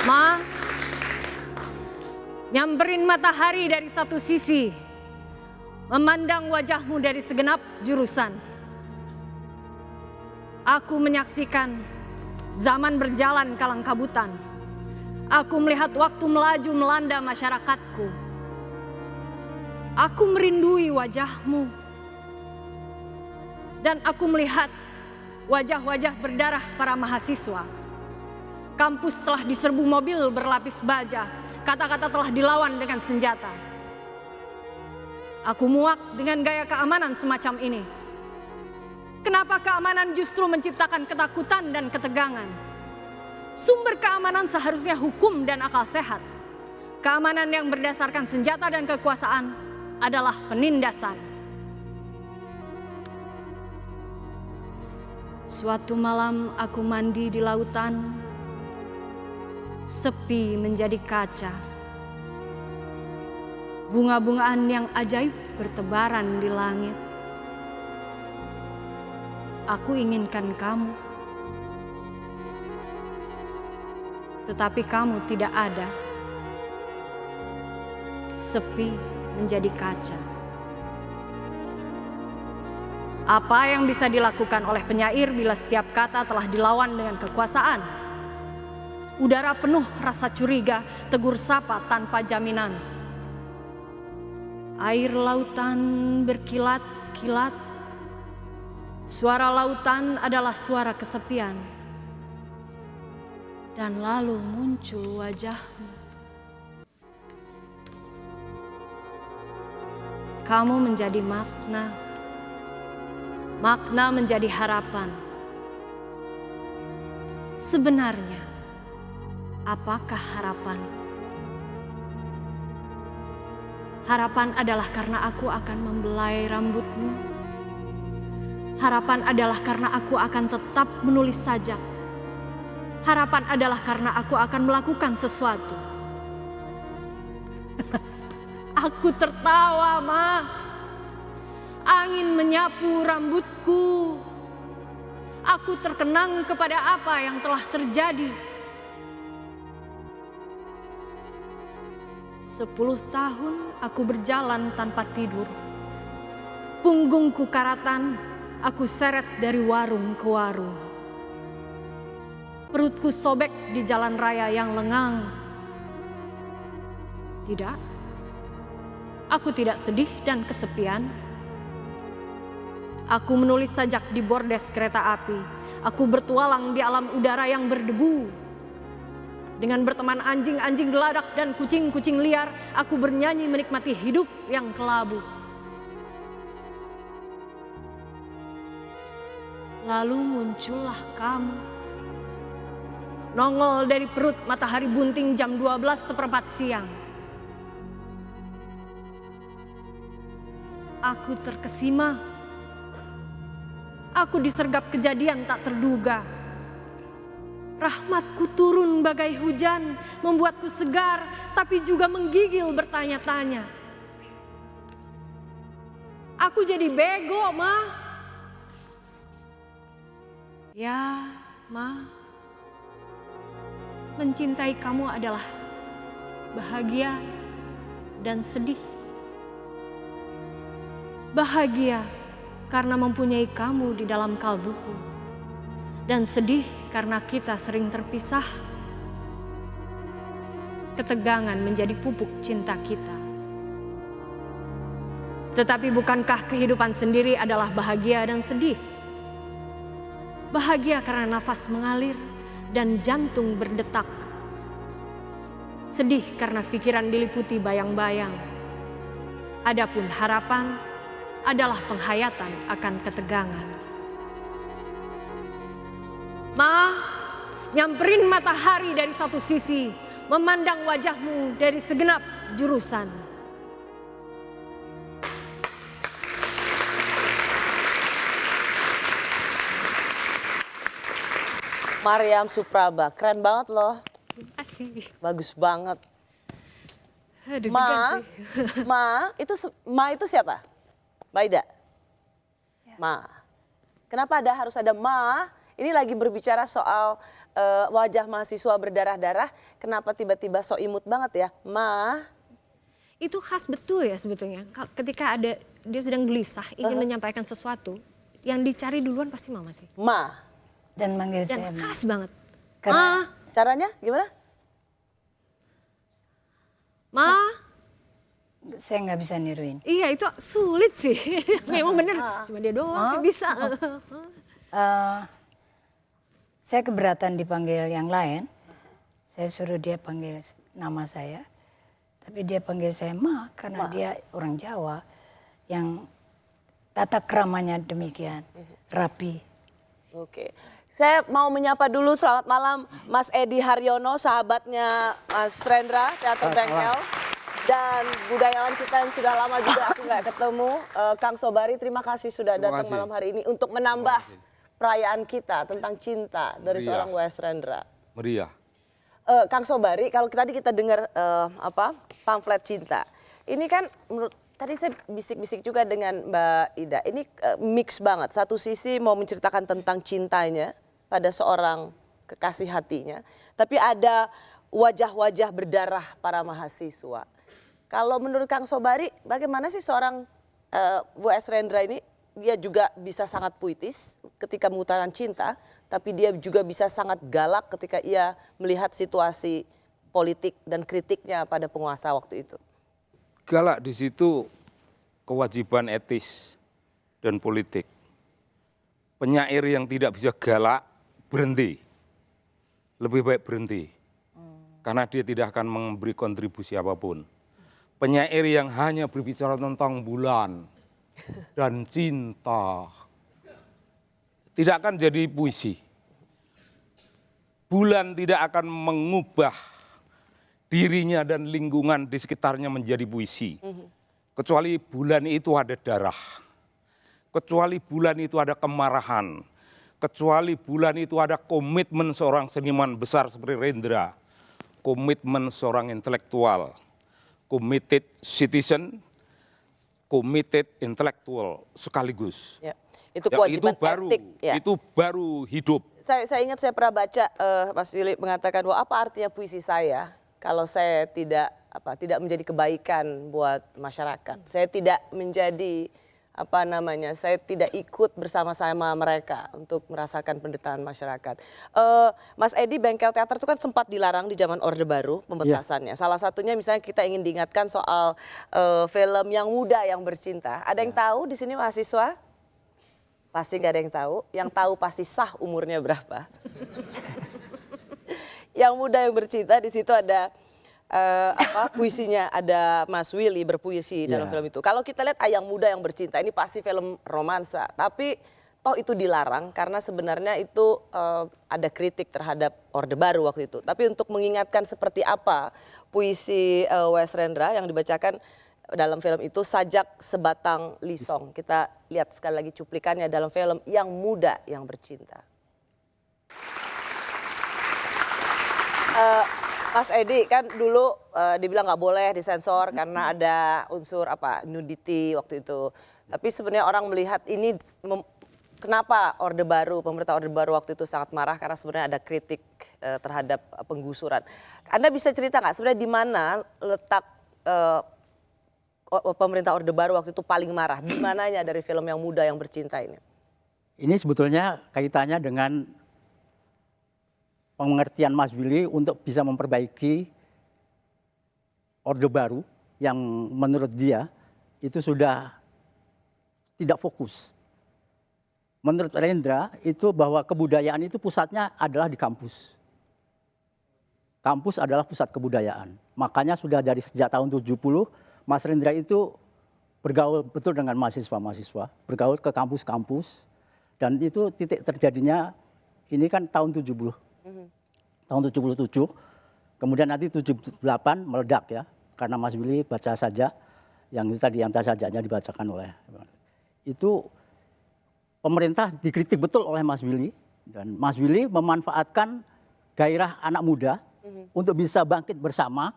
Ma, nyamperin matahari dari satu sisi, memandang wajahmu dari segenap jurusan. Aku menyaksikan zaman berjalan kalang kabutan. Aku melihat waktu melaju melanda masyarakatku. Aku merindui wajahmu. Dan aku melihat wajah-wajah berdarah para mahasiswa. Kampus telah diserbu mobil berlapis baja, kata-kata telah dilawan dengan senjata. Aku muak dengan gaya keamanan semacam ini. Kenapa keamanan justru menciptakan ketakutan dan ketegangan? Sumber keamanan seharusnya hukum dan akal sehat. Keamanan yang berdasarkan senjata dan kekuasaan adalah penindasan. Suatu malam aku mandi di lautan. Sepi menjadi kaca. Bunga-bungaan yang ajaib bertebaran di langit. Aku inginkan kamu. Tetapi kamu tidak ada. Sepi menjadi kaca. Apa yang bisa dilakukan oleh penyair bila setiap kata telah dilawan dengan kekuasaan? Udara penuh rasa curiga, tegur sapa tanpa jaminan. Air lautan berkilat-kilat. Suara lautan adalah suara kesepian. Dan lalu muncul wajahmu. Kamu menjadi makna. Makna menjadi harapan. Sebenarnya, apakah harapan? Harapan adalah karena aku akan membelai rambutmu. Harapan adalah karena aku akan tetap menulis sajak. Harapan adalah karena aku akan melakukan sesuatu. Aku tertawa, Ma. Angin menyapu rambutku. Aku terkenang kepada apa yang telah terjadi. 10 tahun aku berjalan tanpa tidur. Punggungku karatan, aku seret dari warung ke warung. Perutku sobek di jalan raya yang lengang. Tidak, aku tidak sedih dan kesepian. Aku menulis sajak di bordes kereta api. Aku bertualang di alam udara yang berdebu. Dengan berteman anjing-anjing geladak dan kucing-kucing liar, aku bernyanyi menikmati hidup yang kelabu. Lalu muncullah kamu. Nongol dari perut matahari bunting jam 12:15 siang. Aku terkesima. Aku disergap kejadian tak terduga. Rahmatku turun bagai hujan, membuatku segar, tapi juga menggigil bertanya-tanya. Aku jadi bego, Ma. Ya, Ma. Mencintai kamu adalah bahagia dan sedih. Bahagia karena mempunyai kamu di dalam kalbuku. Dan sedih karena kita sering terpisah. Ketegangan menjadi pupuk cinta kita. Tetapi bukankah kehidupan sendiri adalah bahagia dan sedih? Bahagia karena nafas mengalir dan jantung berdetak. Sedih karena pikiran diliputi bayang-bayang. Adapun harapan adalah penghayatan akan ketegangan. Ma, nyamperin matahari dari satu sisi, memandang wajahmu dari segenap jurusan. Mariam Supraba, keren banget loh. Terima kasih. Bagus banget. Aduh, Ma itu siapa? Mbak Ida? Ya. Ma. Kenapa harus ada Ma? Ini lagi berbicara soal wajah mahasiswa berdarah-darah. Kenapa tiba-tiba so imut banget ya? Ma. Itu khas betul ya sebetulnya. Ketika ada dia sedang gelisah ingin menyampaikan sesuatu, yang dicari duluan pasti mama sih. Ma. Dan manggil Dan saya Ma. khas banget. Karena Caranya gimana? Ma. saya nggak bisa niruin. Iya itu sulit sih. Memang bener. Cuma dia doang yang bisa. Saya keberatan dipanggil yang lain. Saya suruh dia panggil nama saya. Tapi dia panggil saya Ma karena dia orang Jawa yang tata keramanya demikian rapi. Oke. Saya mau menyapa dulu, selamat malam Mas Edi Haryono, sahabatnya Mas Rendra, Teater Bengkel. Dan budayawan kita yang sudah lama juga aku nggak ketemu, Kang Sobari, terima kasih sudah datang malam hari ini untuk menambah perayaan kita tentang cinta dari seorang Wes Rendra. Meriah. Kang Sobari, kalau tadi kita dengar pamflet cinta, ini kan menurut tadi saya bisik-bisik juga dengan Mbak Ida, ini mix banget. Satu sisi mau menceritakan tentang cintanya pada seorang kekasih hatinya, tapi ada wajah-wajah berdarah para mahasiswa. Kalau menurut Kang Sobari, bagaimana sih seorang W.S. Rendra ini? Dia juga bisa sangat puitis ketika mengutarakan cinta, tapi dia juga bisa sangat galak ketika ia melihat situasi politik dan kritiknya pada penguasa waktu itu. Galak di situ kewajiban etis dan politik. Penyair yang tidak bisa galak berhenti. Lebih baik berhenti. Karena dia tidak akan memberi kontribusi apapun. Penyair yang hanya berbicara tentang bulan dan cinta tidak akan jadi puisi. Bulan tidak akan mengubah dirinya dan lingkungan di sekitarnya menjadi puisi. Kecuali bulan itu ada darah. Kecuali bulan itu ada kemarahan. Kecuali bulan itu ada komitmen seorang seniman besar seperti Rendra. Komitmen seorang intelektual. Committed citizen, committed intelektual sekaligus. Ya, itu kewajiban etik. Ya. Itu baru hidup. Saya ingat saya pernah baca Mas Willy mengatakan bahwa apa artinya puisi saya kalau saya tidak menjadi kebaikan buat masyarakat. Saya tidak menjadi saya tidak ikut bersama-sama mereka untuk merasakan penderitaan masyarakat. Mas Edi, bengkel teater itu kan sempat dilarang di zaman Orde Baru pembentasannya. Salah satunya misalnya kita ingin diingatkan soal film Yang Muda Yang Bercinta. Ada yang tahu di sini mahasiswa? Pasti nggak ada yang tahu. Yang tahu pasti sah umurnya berapa. Yang Muda Yang Bercinta, di situ ada puisinya, ada Mas Willy berpuisi dalam film itu. Kalau kita lihat Yang Muda Yang Bercinta, ini pasti film romansa, tapi toh itu dilarang karena sebenarnya itu ada kritik terhadap Orde Baru waktu itu. Tapi untuk mengingatkan seperti apa puisi W.S. Rendra yang dibacakan dalam film itu, Sajak Sebatang Lisong. Kita lihat sekali lagi cuplikannya dalam film Yang Muda Yang Bercinta. Mas Edi, kan dulu dibilang nggak boleh disensor karena ada unsur nudity waktu itu. Tapi sebenarnya orang melihat ini kenapa Orde Baru, pemerintah Orde Baru waktu itu sangat marah karena sebenarnya ada kritik terhadap penggusuran. Anda bisa cerita nggak sebenarnya di mana letak pemerintah Orde Baru waktu itu paling marah? Di mananya dari film Yang Muda Yang Bercinta ini? Ini sebetulnya kaitannya dengan pengertian Mas Willy untuk bisa memperbaiki Orde Baru yang menurut dia itu sudah tidak fokus. Menurut Rendra itu bahwa kebudayaan itu pusatnya adalah di kampus. Kampus adalah pusat kebudayaan. Makanya sudah dari sejak tahun 70 Mas Rendra itu bergaul betul dengan mahasiswa-mahasiswa, bergaul ke kampus-kampus, dan itu titik terjadinya ini kan tahun 70. Tahun 77, kemudian nanti 78 meledak ya, karena Mas Willy baca saja, yang itu tadi yang sajanya dibacakan oleh itu pemerintah dikritik betul oleh Mas Willy, dan Mas Willy memanfaatkan gairah anak muda untuk bisa bangkit bersama,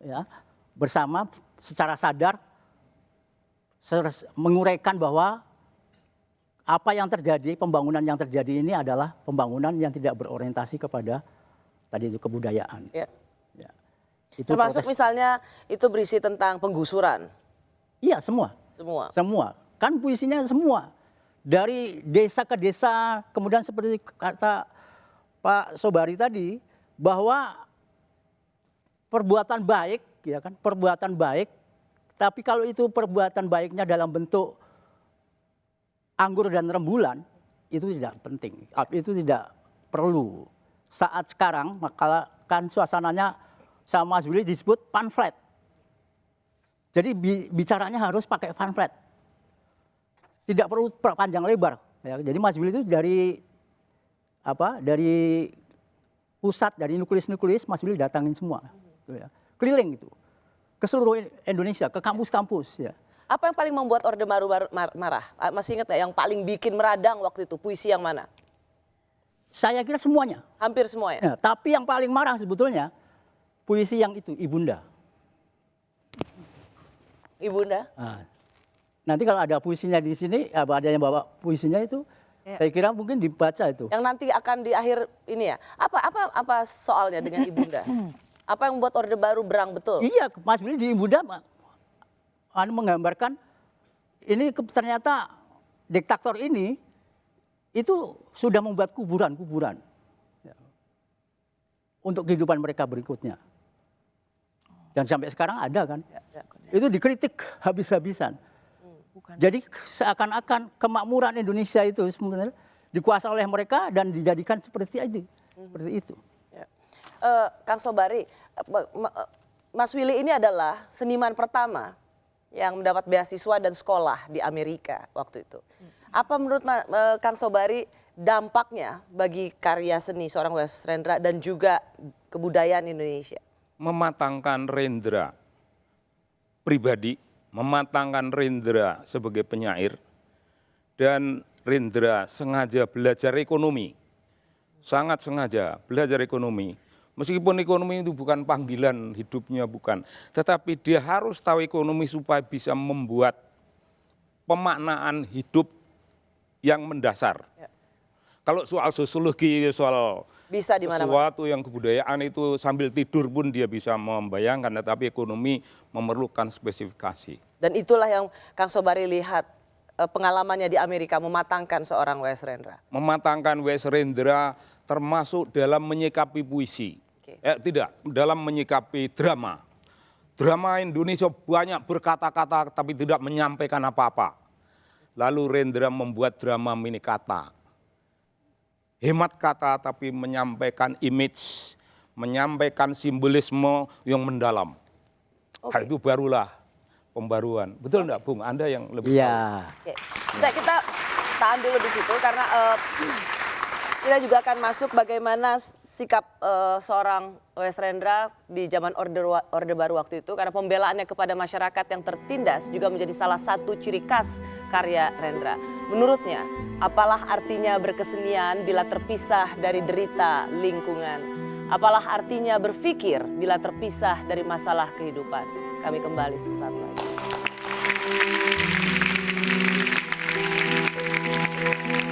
ya, bersama secara sadar menguraikan bahwa apa yang terjadi, pembangunan yang terjadi ini adalah pembangunan yang tidak berorientasi kepada tadi itu kebudayaan. Ya. Ya. Itu Termasuk proses- misalnya itu berisi tentang penggusuran Iya, semua. semua. Semua. Kan puisinya semua. Dari desa ke desa, kemudian seperti kata Pak Sobari tadi, bahwa perbuatan baik, ya kan, perbuatan baik, tapi kalau itu perbuatan baiknya dalam bentuk anggur dan rembulan, itu tidak penting, itu tidak perlu. Saat sekarang, maka kan suasananya sama Mas Willy disebut pamflet. Jadi bicaranya harus pakai pamflet. Tidak perlu panjang lebar. Ya. Jadi Mas Willy itu dari pusat, dari nuklis-nuklis, Mas Willy datangin semua. Gitu ya. Keliling itu. Ke seluruh Indonesia, ke kampus-kampus. Ya. Apa yang paling membuat Orde Baru marah? Masih ingat ya yang paling bikin meradang waktu itu puisi yang mana? Saya kira semuanya. Hampir semua ya. Ya, tapi yang paling marah sebetulnya puisi yang itu, Ibunda. Ibunda. Nah, nanti kalau ada puisinya di sini, ada yang bawa puisinya itu, saya kira mungkin dibaca itu. Yang nanti akan di akhir ini ya. Apa soalnya dengan Ibunda? Apa yang membuat Orde Baru berang betul? Iya, Mas Willy di Ibunda menggambarkan ini ternyata diktator ini itu sudah membuat kuburan-kuburan ya, untuk kehidupan mereka berikutnya. Dan sampai sekarang ada kan. Itu dikritik habis-habisan. Jadi seakan-akan kemakmuran Indonesia itu sebenarnya dikuasai oleh mereka dan dijadikan seperti itu. Ya. Kang Sobari, Mas Willy ini adalah seniman pertama yang mendapat beasiswa dan sekolah di Amerika waktu itu. Apa menurut Kang Sobari dampaknya bagi karya seni seorang Wes Rendra dan juga kebudayaan Indonesia? Mematangkan Rendra pribadi, mematangkan Rendra sebagai penyair, dan Rendra sengaja belajar ekonomi, sangat sengaja belajar ekonomi. Meskipun ekonomi itu bukan panggilan hidupnya, bukan. Tetapi dia harus tahu ekonomi supaya bisa membuat pemaknaan hidup yang mendasar. Ya. Kalau soal sosiologi, soal Bisa di mana-mana. sesuatu yang kebudayaan itu sambil tidur pun dia bisa membayangkan, tetapi ekonomi memerlukan spesifikasi. Dan itulah yang Kang Sobari lihat pengalamannya di Amerika mematangkan seorang Wes Rendra. Mematangkan Wes Rendra termasuk dalam menyikapi puisi. Tidak, dalam menyikapi drama. Drama Indonesia banyak berkata-kata tapi tidak menyampaikan apa-apa. Lalu Rendra membuat drama mini kata. Hemat kata tapi menyampaikan image, menyampaikan simbolisme yang mendalam. Nah, itu barulah pembaruan. Betul enggak, Bung? Anda yang lebih tahu. Iya. Oke. Kita tahan dulu di situ karena kita juga akan masuk bagaimana sikap seorang Wes Rendra di zaman Orde Baru waktu itu, karena pembelaannya kepada masyarakat yang tertindas juga menjadi salah satu ciri khas karya Rendra. Menurutnya, apalah artinya berkesenian bila terpisah dari derita lingkungan? Apalah artinya berpikir bila terpisah dari masalah kehidupan? Kami kembali sesaat lagi.